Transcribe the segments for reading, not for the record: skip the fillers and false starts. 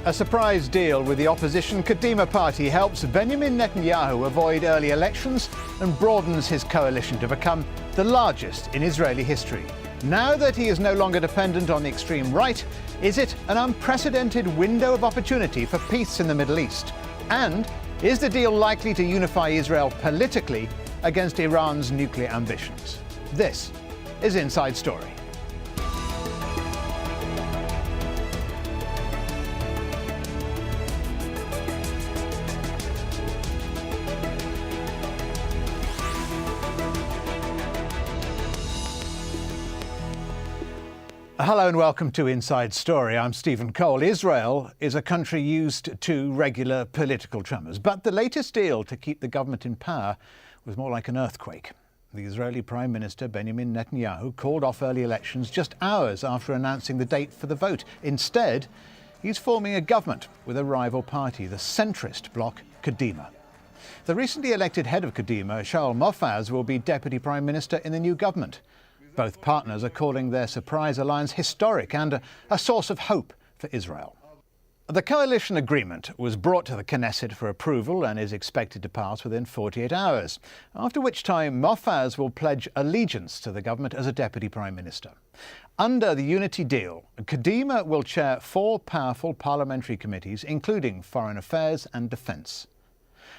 A surprise deal with the opposition Kadima party helps Binyamin Netanyahu avoid early elections and broadens his coalition to become the largest in Israeli history. Now that he is no longer dependent on the extreme right, is it an unprecedented window of opportunity for peace in the Middle East? And is the deal likely to unify Israel politically against Iran's nuclear ambitions? This is Inside Story. Hello and welcome to Inside Story. I'm Stephen Cole. Israel is a country used to regular political tremors, but the latest deal to keep the government in power was more like an earthquake. The Israeli Prime Minister Binyamin Netanyahu called off early elections just hours after announcing the date for the vote. Instead, he's forming a government with a rival party, the centrist bloc Kadima. The recently elected head of Kadima, Shaul Mofaz, will be Deputy Prime Minister in the new government. Both partners are calling their surprise alliance historic and a source of hope for Israel. The coalition agreement was brought to the Knesset for approval and is expected to pass within 48 hours, after which time Mofaz will pledge allegiance to the government as a deputy prime minister. Under the unity deal, Kadima will chair 4 powerful parliamentary committees, including foreign affairs and defence.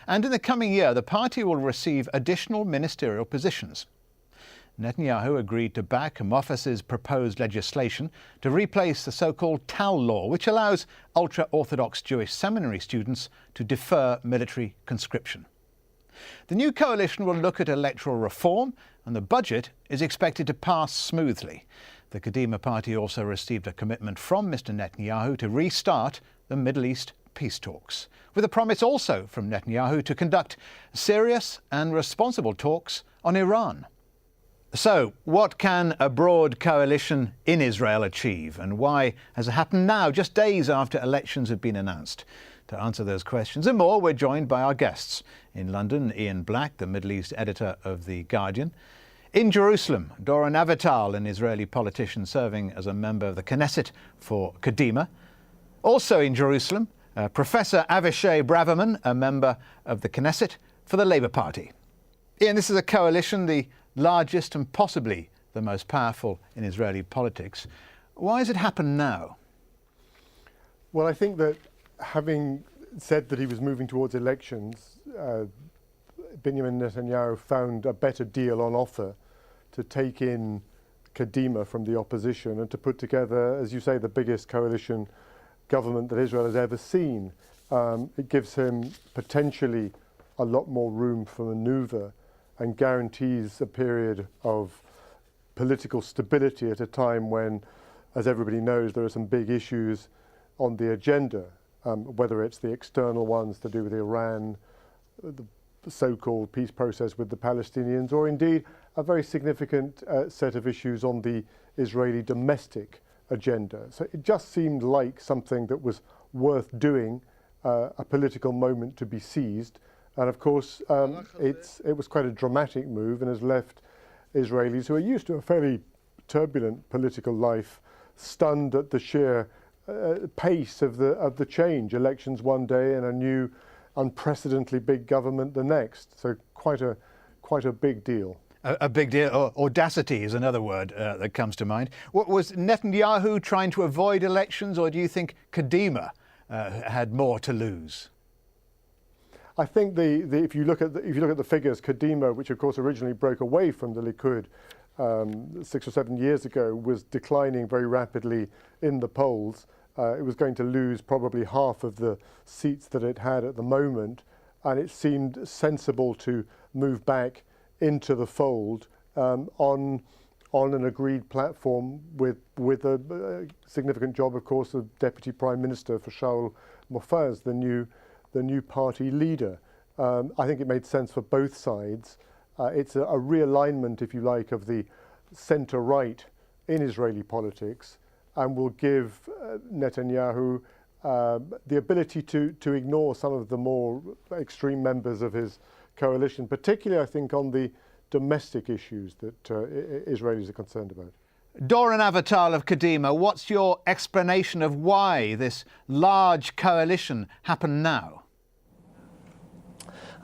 And in the coming year, the party will receive additional ministerial positions. Netanyahu agreed to back Mofaz's proposed legislation to replace the so-called Tal law, which allows ultra-Orthodox Jewish seminary students to defer military conscription. The new coalition will look at electoral reform, and the budget is expected to pass smoothly. The Kadima party also received a commitment from Mr. Netanyahu to restart the Middle East peace talks, with a promise also from Netanyahu to conduct serious and responsible talks on Iran. So, what can a broad coalition in Israel achieve, and why has it happened now, just days after elections have been announced? To answer those questions and more, we're joined by our guests. In London, Ian Black, the Middle East editor of The Guardian. In Jerusalem, Doron Avital, an Israeli politician serving as a member of the Knesset for Kadima. Also in Jerusalem, Professor Avishay Braverman, a member of the Knesset for the Labour Party. Ian, this is a coalition, the largest and possibly the most powerful in Israeli politics. Why has it happened now? Well, I think that having said that he was moving towards elections, Binyamin Netanyahu found a better deal on offer to take in Kadima from the opposition and to put together, as you say, the biggest coalition government that Israel has ever seen. It gives him potentially a lot more room for manoeuvre and guarantees a period of political stability at a time when, as everybody knows, there are some big issues on the agenda, whether it's the external ones to do with Iran, the so-called peace process with the Palestinians, or indeed a very significant set of issues on the Israeli domestic agenda. So it just seemed like something that was worth doing, a political moment to be seized. And of course, it was quite a dramatic move and has left Israelis who are used to a fairly turbulent political life stunned at the sheer pace of the change. Elections one day and a new, unprecedentedly big government the next. So quite a big deal. A big deal. Audacity is another word that comes to mind. What was Netanyahu trying to avoid elections, or do you think Kadima had more to lose? I think if you look at the figures, Kadima, which of course originally broke away from the Likud 6 or 7 years ago, was declining very rapidly in the polls. It was going to lose probably half of the seats that it had at the moment, and it seemed sensible to move back into the fold on an agreed platform with a significant job, of course, of Deputy Prime Minister for Shaul Mofaz, the new party leader. I think it made sense for both sides. It's a realignment, if you like, of the centre-right in Israeli politics, and will give Netanyahu the ability to ignore some of the more extreme members of his coalition, particularly, I think, on the domestic issues that Israelis are concerned about. Doron Avital of Kadima, what's your explanation of why this large coalition happened now?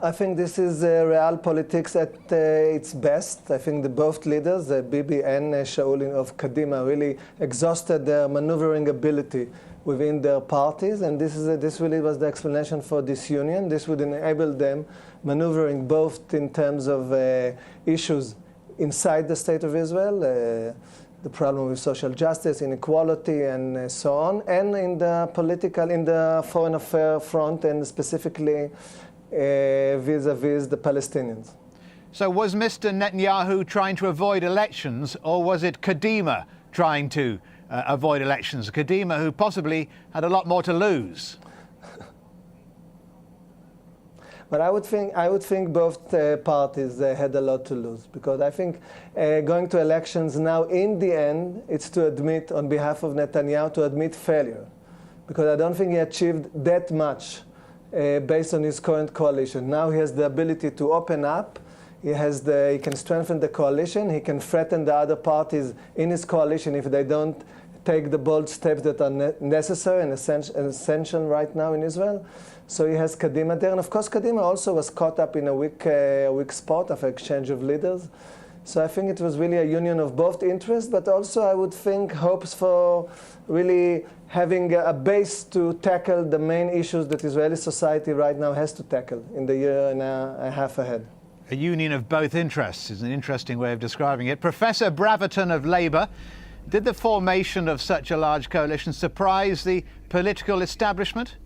I think this is real politics at its best. I think both leaders, Bibi and Shaul of Kadima, really exhausted their maneuvering ability within their parties, and this really was the explanation for this union. This would enable them maneuvering both in terms of issues inside the State of Israel, the problem with social justice, inequality, and so on, and in the foreign affairs front, and specifically vis-a-vis the Palestinians. So was Mr. Netanyahu trying to avoid elections, or was it Kadima trying to avoid elections? Kadima, who possibly had a lot more to lose. But I would think both parties had a lot to lose, because I think going to elections now, in the end, it's to admit, on behalf of Netanyahu, to admit failure, because I don't think he achieved that much based on his current coalition. Now he has the ability to open up. He can strengthen the coalition. He can threaten the other parties in his coalition if they don't take the bold steps that are necessary and essential right now in Israel. So he has Kadima there. And of course, Kadima also was caught up in a weak spot of exchange of leaders. So I think it was really a union of both interests, but also I would think hopes for really having a base to tackle the main issues that Israeli society right now has to tackle in the year and a half ahead. A union of both interests is an interesting way of describing it. Professor Braverman of Labour, did the formation of such a large coalition surprise the political establishment?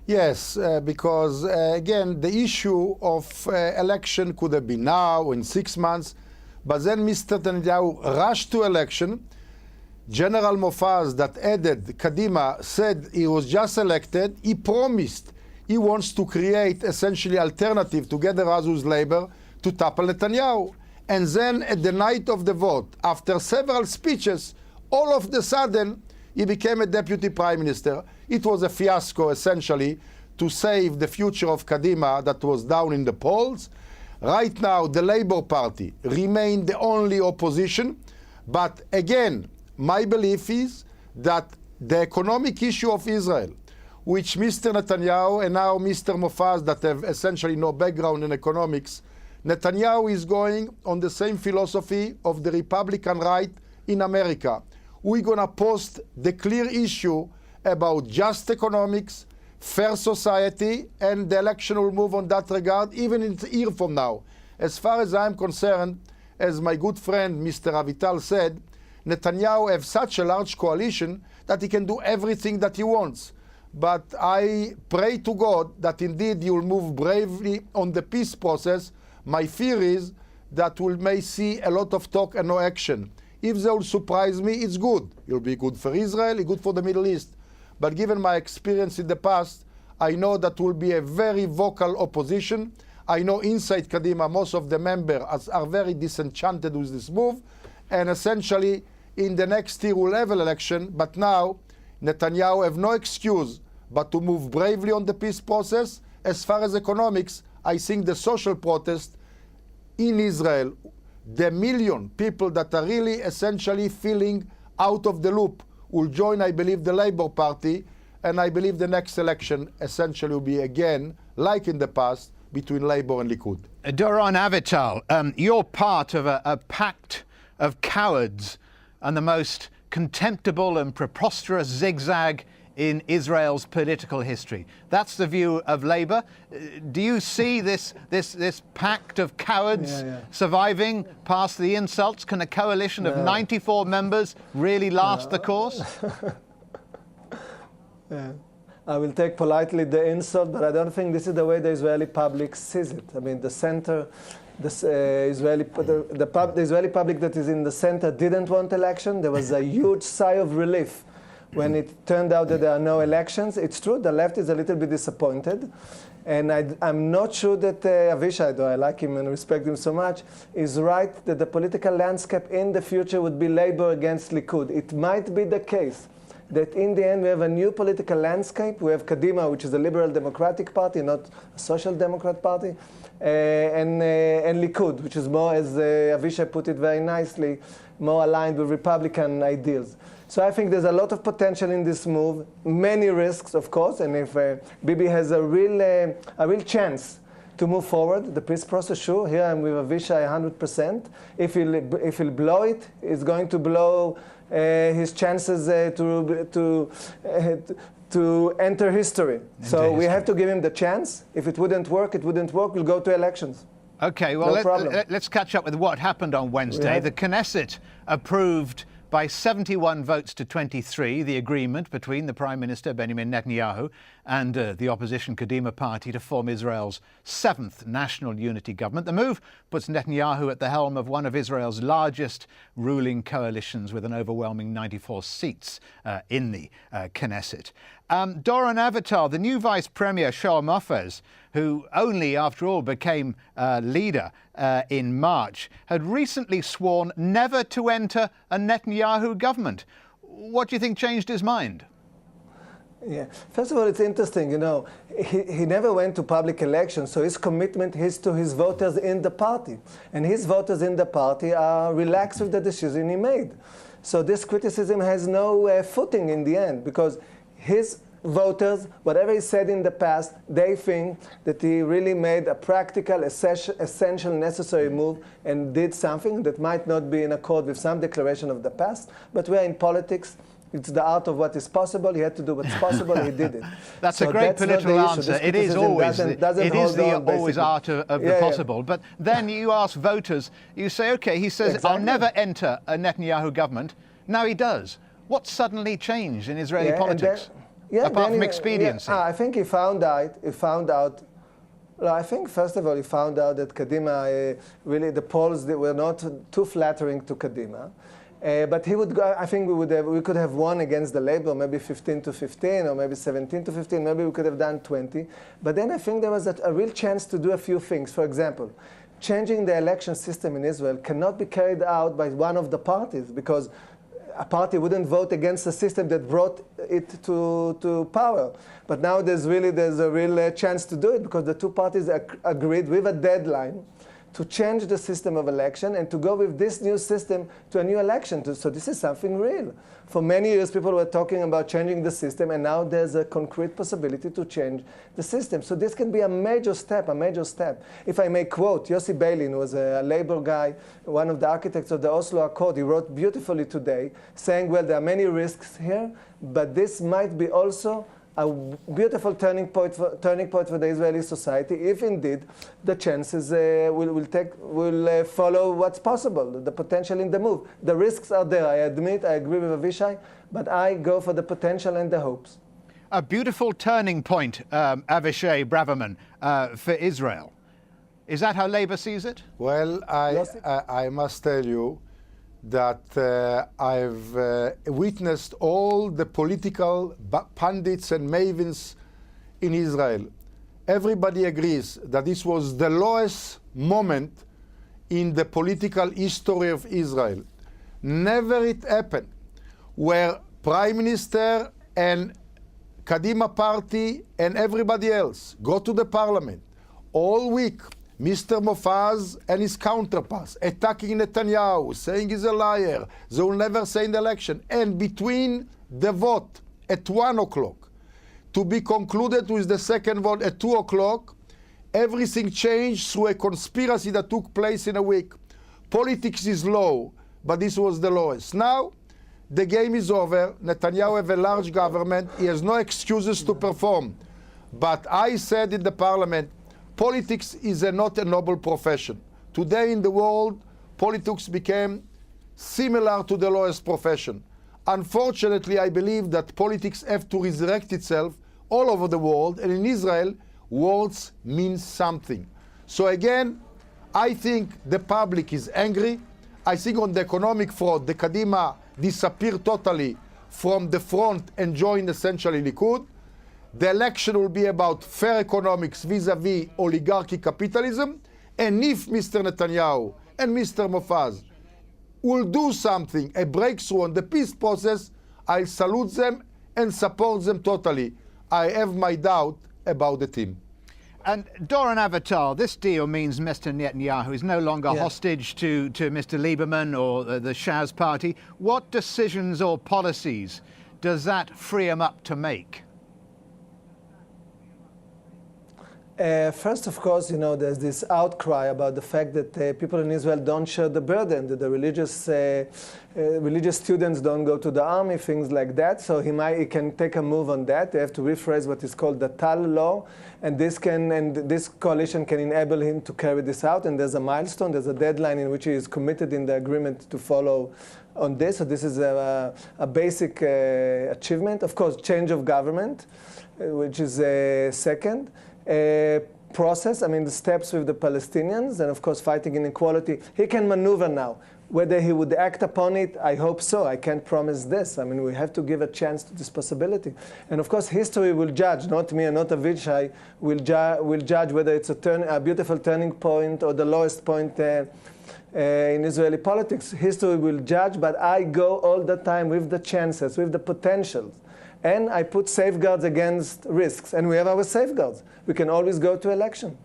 Yes, because again, the issue of election could have been now in 6 months, but then Mr. Netanyahu rushed to election. General Mofaz, that added Kadima, said he was just elected. He promised he wants to create essentially alternative together as with Labour to topple Netanyahu. And then at the night of the vote, after several speeches, all of the sudden, he became a deputy prime minister. It was a fiasco, essentially, to save the future of Kadima that was down in the polls. Right now, the Labour Party remained the only opposition. But again, my belief is that the economic issue of Israel, which Mr. Netanyahu and now Mr. Mofaz, that have essentially no background in economics, Netanyahu is going on the same philosophy of the Republican right in America. We're going to post the clear issue about just economics, fair society, and the election will move on that regard, even in a year from now. As far as I'm concerned, as my good friend Mr. Avital said, Netanyahu has such a large coalition that he can do everything that he wants. But I pray to God that indeed he will move bravely on the peace process. My fear is that we may see a lot of talk and no action. If they will surprise me, it's good. It will be good for Israel, good for the Middle East. But given my experience in the past, I know that will be a very vocal opposition. I know inside Kadima, most of the members are very disenchanted with this move. And essentially, in the next year, we'll have an election. But now, Netanyahu have no excuse but to move bravely on the peace process. As far as economics, I think the social protest in Israel, the million people that are really essentially feeling out of the loop, will join, I believe, the Labour Party. And I believe the next election essentially will be again, like in the past, between Labour and Likud. Doron Avital, you're part of a pact of cowards and the most contemptible and preposterous zigzag in Israel's political history. That's the view of Labour. Do you see this pact of cowards surviving past the insults? Can a coalition of 94 members really last the course? I will take politely the insult, but I don't think this is the way the Israeli public sees it. I mean, the center, the Israeli public that is in the center didn't want election. There was a huge sigh of relief when it turned out that there are no elections. It's true, the left is a little bit disappointed. And I'm not sure that Avishay, though I like him and respect him so much, is right that the political landscape in the future would be Labour against Likud. It might be the case that in the end we have a new political landscape. We have Kadima, which is a liberal democratic party, not a social democrat party, and Likud, which is more, as Avishay put it very nicely, more aligned with Republican ideals. So I think there's a lot of potential in this move, many risks, of course, and if Bibi has a real chance to move forward, the peace process, sure, here I'm with Avishay 100%. If he'll blow it, it's going to blow his chances to enter history. So we have to give him the chance. If it wouldn't work, we'll go to elections. Okay, well, No let's catch up with what happened on Wednesday. The Knesset approved by 71 votes to 23 the agreement between the Prime Minister Binyamin Netanyahu and the opposition Kadima party to form Israel's 7th national unity government. The move puts Netanyahu at the helm of one of Israel's largest ruling coalitions with an overwhelming 94 seats in the Knesset. Doron Avital, the new Vice Premier Shalom Mofaz, who only, after all, became leader in March, had recently sworn never to enter a Netanyahu government. What do you think changed his mind? Yeah. First of all, it's interesting, you know, he never went to public elections, so his commitment is to his voters in the party. And his voters in the party are relaxed with the decision he made. So this criticism has no footing in the end, because his voters, whatever he said in the past, they think that he really made a practical, essential, necessary move and did something that might not be in accord with some declaration of the past. But we're in politics. It's the art of what is possible. He had to do what's possible. He did it. That's so a great political answer. It is always the always art of the possible. Yeah. But then you ask voters, you say, OK, he says, I'll never enter a Netanyahu government. Now he does. What suddenly changed in Israeli politics? Apart from expediency. I think he found out. Well, I think, first of all, he found out that Kadima, really, the polls were not too flattering to Kadima. But he would go, I think we could have won against the Labour, maybe 15-15, or maybe 17-15, maybe we could have done 20. But then I think there was a real chance to do a few things. For example, changing the election system in Israel cannot be carried out by one of the parties, because a party wouldn't vote against a system that brought it to power. But now there's a real chance to do it, because the two parties agreed with a deadline to change the system of election and to go with this new system to a new election. So this is something real. For many years, people were talking about changing the system, and now there's a concrete possibility to change the system. So this can be a major step, If I may quote, Yossi Beilin was a labor guy, one of the architects of the Oslo Accord. He wrote beautifully today, saying, well, there are many risks here, but this might be also a beautiful turning point for the Israeli society, if indeed the chances will follow what's possible, the potential in the move. The risks are there, I admit, I agree with Avishay, but I go for the potential and the hopes. A beautiful turning point, Avishay Braverman, for Israel. Is that how Labour sees it? Well, I must tell you that I've witnessed all the political pundits and mavens in Israel. Everybody agrees that this was the lowest moment in the political history of Israel. Never it happened where Prime Minister and Kadima party and everybody else go to the parliament all week. Mr. Mofaz and his counterparts attacking Netanyahu, saying he's a liar, they will never say in the election. And between the vote at 1 o'clock to be concluded with the second vote at 2 o'clock, everything changed through a conspiracy that took place in a week. Politics is low, but this was the lowest. Now, the game is over. Netanyahu has a large government. He has no excuses to perform. But I said in the parliament, politics is not a noble profession. Today in the world, politics became similar to the lowest profession. Unfortunately, I believe that politics have to resurrect itself all over the world, and in Israel, words mean something. So again, I think the public is angry. I think on the economic front, the Kadima disappeared totally from the front and joined essentially Likud. The election will be about fair economics vis-a-vis oligarchy capitalism. And if Mr. Netanyahu and Mr. Mofaz will do something, a breakthrough on the peace process, I salute them and support them totally. I have my doubt about the team. And Doron Avatar, this deal means Mr. Netanyahu is no longer hostage to Mr. Lieberman or the Shas party. What decisions or policies does that free him up to make? First, of course, there's this outcry about the fact that people in Israel don't share the burden, that the religious students don't go to the army, things like that. So he can take a move on that. They have to rephrase what is called the Tal law, and this coalition can enable him to carry this out. And there's a milestone, there's a deadline in which he is committed in the agreement to follow on this. So this is a basic achievement. Of course, change of government, which is second. Process, the steps with the Palestinians, and of course fighting inequality. He can maneuver now. Whether he would act upon it, I hope so. I can't promise this. We have to give a chance to this possibility. And of course, history will judge, not me and not Avishay, will judge whether it's a beautiful turning point or the lowest point in Israeli politics. History will judge, but I go all the time with the chances, with the potentials. And I put safeguards against risks. And we have our safeguards. We can always go to election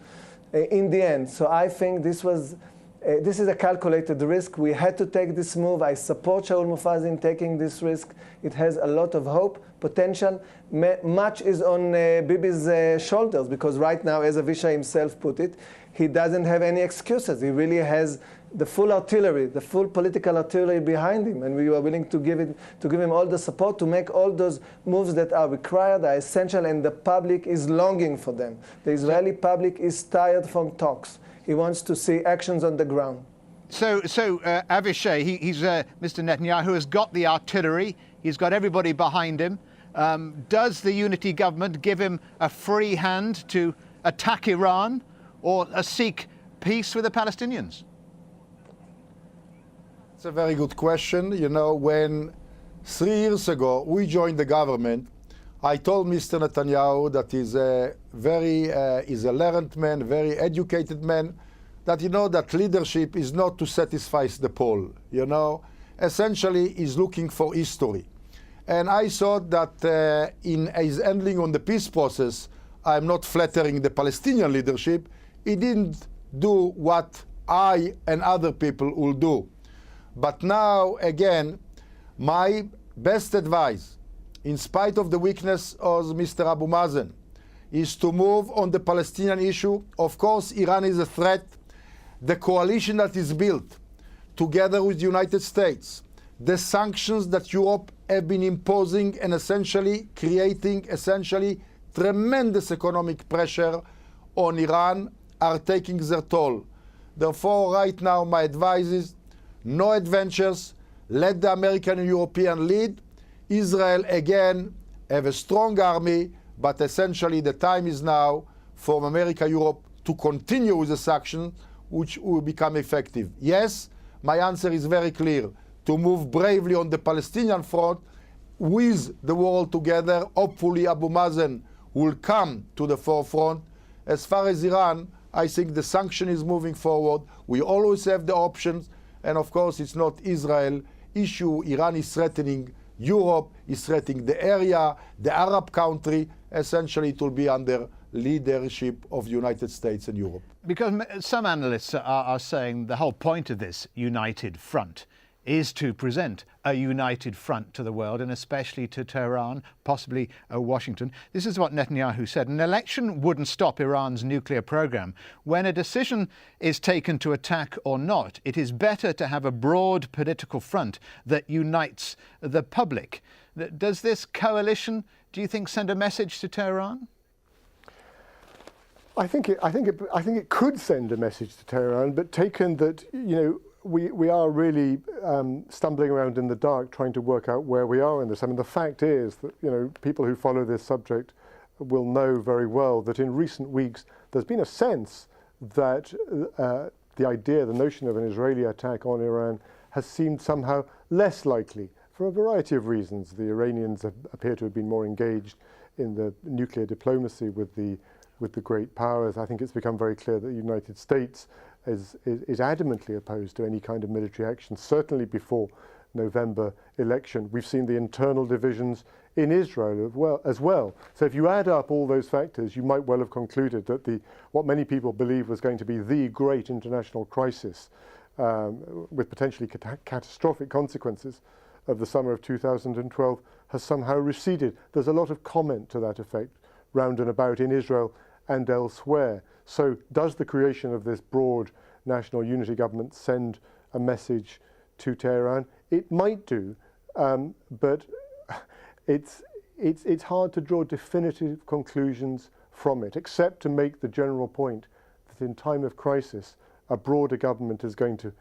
in the end. So I think this is a calculated risk. We had to take this move. I support Shaul Mofaz in taking this risk. It has a lot of hope, potential. Much is on Bibi's shoulders, because right now, as Avishay himself put it, he doesn't have any excuses. He really has the full artillery, the full political artillery behind him, and we are willing to give him all the support to make all those moves that are required, are essential, and the public is longing for them. The Israeli public is tired from talks. He wants to see actions on the ground. So Avishay, he's Mr. Netanyahu has got the artillery. He's got everybody behind him. Does the unity government give him a free hand to attack Iran or seek peace with the Palestinians? It's a very good question. When 3 years ago we joined the government, I told Mr. Netanyahu that he's a learned man, very educated man, that that leadership is not to satisfy the poll. Essentially he's looking for history. And I thought that in his handling on the peace process, I'm not flattering the Palestinian leadership. He didn't do what I and other people will do. But now, again, my best advice, in spite of the weakness of Mr. Abu Mazen, is to move on the Palestinian issue. Of course, Iran is a threat. The coalition that is built together with the United States, the sanctions that Europe have been imposing and essentially creating tremendous economic pressure on Iran are taking their toll. Therefore, right now, my advice is no adventures. Let the American and European lead. Israel, again, have a strong army, but essentially the time is now for America, Europe to continue with the sanctions, which will become effective. Yes, my answer is very clear. To move bravely on the Palestinian front with the world together. Hopefully Abu Mazen will come to the forefront. As far as Iran, I think the sanction is moving forward. We always have the options. And of course, it's not Israel issue. Iran is threatening Europe, is threatening the area, the Arab country. Essentially, it will be under leadership of the United States and Europe. Because some analysts are saying the whole point of this united front is to present a united front to the world, and especially to Tehran, possibly Washington. This is what Netanyahu said. An election wouldn't stop Iran's nuclear program. When a decision is taken to attack or not, it is better to have a broad political front that unites the public. Does this coalition, do you think, send a message to Tehran? I think it could send a message to Tehran, but taken that, we are really stumbling around in the dark trying to work out where we are in this. The fact is that people who follow this subject will know very well that in recent weeks there's been a sense that the notion of an Israeli attack on Iran has seemed somehow less likely for a variety of reasons. The Iranians appear to have been more engaged in the nuclear diplomacy with the great powers. I think it's become very clear that the United States is adamantly opposed to any kind of military action, certainly before November election. We've seen the internal divisions in Israel as well. So if you add up all those factors, you might well have concluded that what many people believe was going to be the great international crisis with potentially catastrophic consequences of the summer of 2012 has somehow receded. There's a lot of comment to that effect round and about in Israel and elsewhere. So does the creation of this broad national unity government send a message to Tehran? It might do, but it's hard to draw definitive conclusions from it, except to make the general point that in time of crisis, a broader government is going to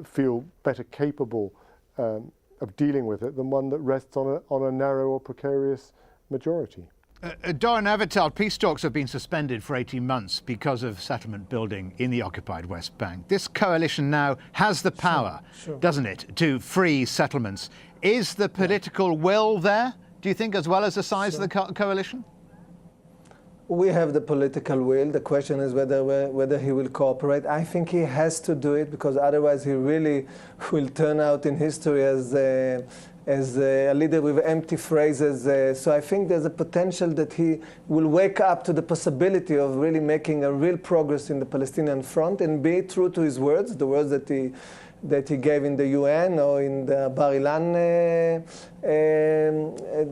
feel better capable of dealing with it than one that rests on a narrow or precarious majority. Doron Avital, peace talks have been suspended for 18 months because of settlement building in the occupied West Bank. This coalition now has the power, doesn't it, to free settlements. Is the political will there, do you think, as well as the size of the coalition? We have the political will. The question is whether he will cooperate. I think he has to do it, because otherwise he really will turn out in history as a leader with empty phrases. So I think there's a potential that he will wake up to the possibility of really making a real progress in the Palestinian front and be true to his words, the words that he gave in the UN or in the Bar Ilan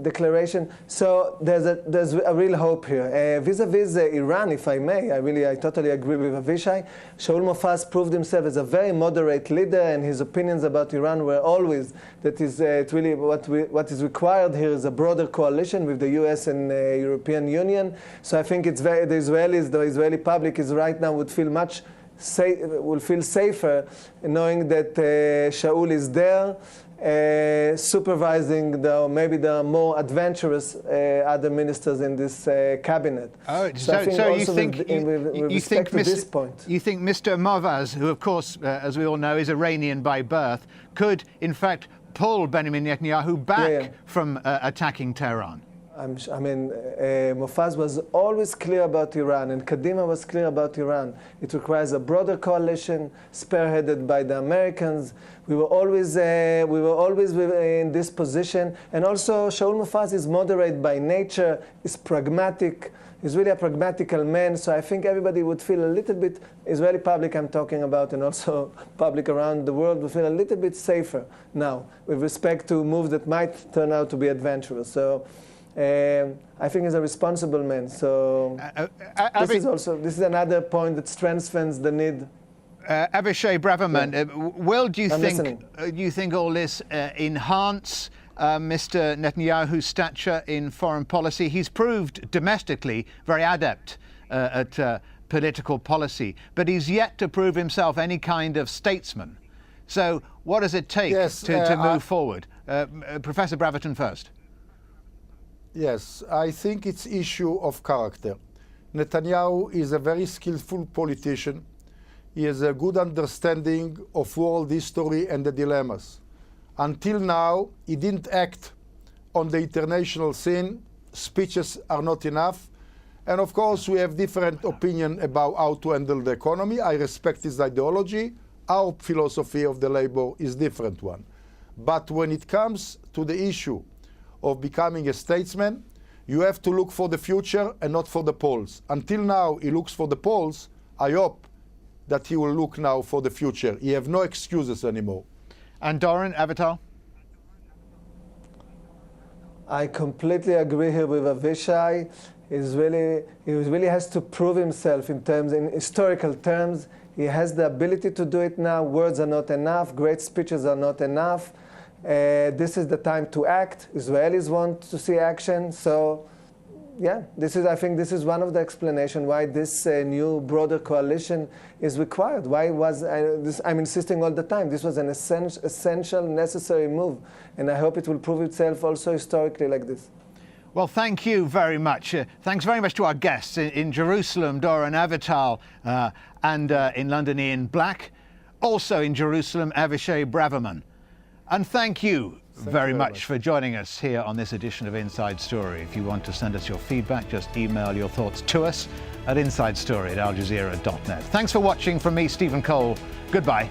declaration. So there's a real hope here. Vis-a-vis Iran, if I may, I totally agree with Avishay. Shaul Mofaz proved himself as a very moderate leader, and his opinions about Iran were always that is really what is required here is a broader coalition with the US and European Union. So I think the Israeli public is right now will feel safer knowing that Shaul is there, supervising maybe the more adventurous other ministers in this cabinet. Oh, so you think Mr. Mofaz, who of course, as we all know, is Iranian by birth, could in fact pull Binyamin Netanyahu back from attacking Tehran? Mofaz was always clear about Iran, and Kadima was clear about Iran. It requires a broader coalition, spearheaded by the Americans. We were always in this position. And also, Shaul Mofaz is moderate by nature, is pragmatic. He's really a pragmatical man. So I think everybody would feel a little bit, Israeli public I'm talking about, and also public around the world, would feel a little bit safer now with respect to moves that might turn out to be adventurous. So I think he's a responsible man. So this is another point that strengthens the need. Avishay Braverman, do you think all this enhance Mr. Netanyahu's stature in foreign policy? He's proved domestically very adept at political policy, but he's yet to prove himself any kind of statesman. So what does it take to move forward? Professor Braverman first. Yes, I think it's issue of character. Netanyahu is a very skillful politician. He has a good understanding of world history and the dilemmas. Until now, he didn't act on the international scene. Speeches are not enough. And of course, we have different opinion about how to handle the economy. I respect his ideology. Our philosophy of the labor is different one. But when it comes to the issue of becoming a statesman, you have to look for the future and not for the polls. Until now, he looks for the polls. I hope that he will look now for the future. He have no excuses anymore. And Doron Avital? I completely agree here with Avishay. He really has to prove himself in historical terms. He has the ability to do it now. Words are not enough. Great speeches are not enough. This is the time to act. Israelis want to see action. So, yeah, I think this is one of the explanations why this new broader coalition is required. Why was I'm insisting all the time. This was an essential, necessary move, and I hope it will prove itself also historically like this. Well, thank you very much. Thanks very much to our guests in Jerusalem, Doron Avital, and in London, Ian Black. Also in Jerusalem, Avishay Braverman. And thank you very much for joining us here on this edition of Inside Story. If you want to send us your feedback, just email your thoughts to us at insidestory@aljazeera.net. Thanks for watching from me, Stephen Cole. Goodbye.